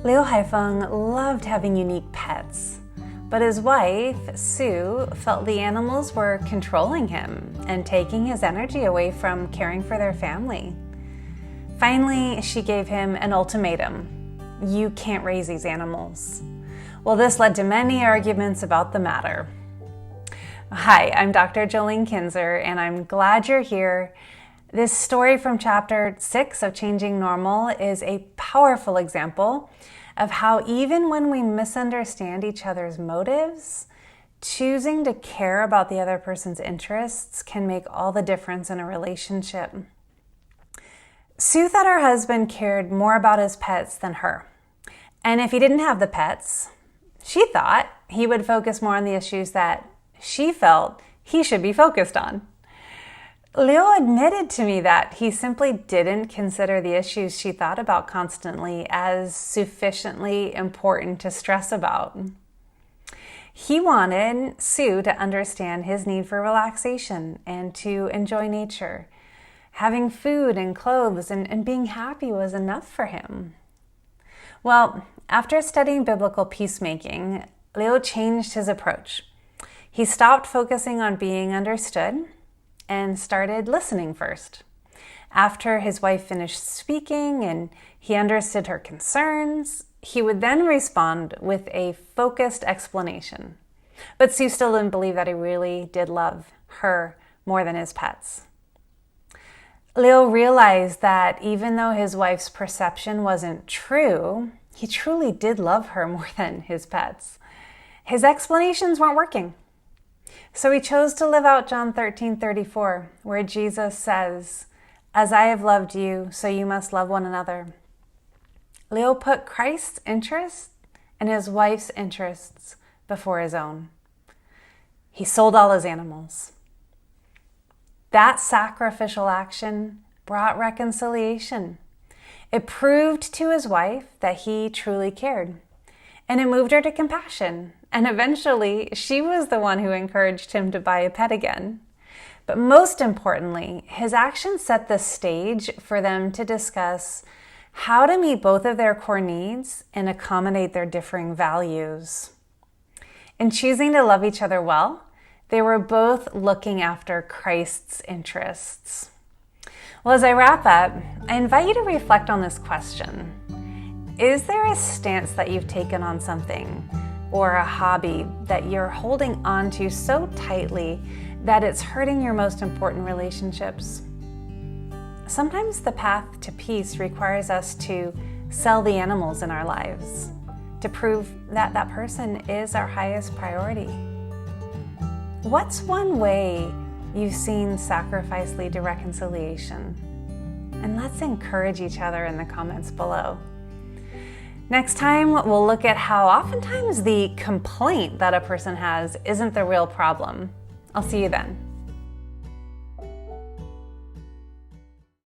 Liu Haifeng loved having unique pets, but his wife, Sue, felt the animals were controlling him and taking his energy away from caring for their family. Finally, she gave him an ultimatum. You can't raise these animals. Well, this led to many arguments about the matter. Hi, I'm Dr. Jolene Kinser, and I'm glad you're here. This story from chapter 6 of Changing Normal is a powerful example of how even when we misunderstand each other's motives, choosing to care about the other person's interests can make all the difference in a relationship. Sue thought her husband cared more about his pets than her. And if he didn't have the pets, she thought he would focus more on the issues that she felt he should be focused on. Liu admitted to me that he simply didn't consider the issues she thought about constantly as sufficiently important to stress about. He wanted Sue to understand his need for relaxation and to enjoy nature. Having food and clothes and being happy was enough for him. Well, after studying biblical peacemaking, Liu changed his approach. He stopped focusing on being understood and started listening first. After his wife finished speaking and he understood her concerns, he would then respond with a focused explanation. But Sue still didn't believe that he really did love her more than his pets. Liu realized that even though his wife's perception wasn't true, he truly did love her more than his pets. His explanations weren't working. So he chose to live out John 13:34, where Jesus says, "As I have loved you, so you must love one another." Liu put Christ's interests and his wife's interests before his own. He sold all his animals. That sacrificial action brought reconciliation. It proved to his wife that he truly cared, and it moved her to compassion. And eventually, she was the one who encouraged him to buy a pet again. But most importantly, his actions set the stage for them to discuss how to meet both of their core needs and accommodate their differing values. In choosing to love each other well, they were both looking after Christ's interests. Well, as I wrap up, I invite you to reflect on this question. Is there a stance that you've taken on something or a hobby that you're holding on to so tightly that it's hurting your most important relationships? Sometimes the path to peace requires us to sell the animals in our lives to prove that that person is our highest priority. What's one way you've seen sacrifice lead to reconciliation? And let's encourage each other in the comments below. Next time, we'll look at how oftentimes the complaint that a person has isn't the real problem. I'll see you then.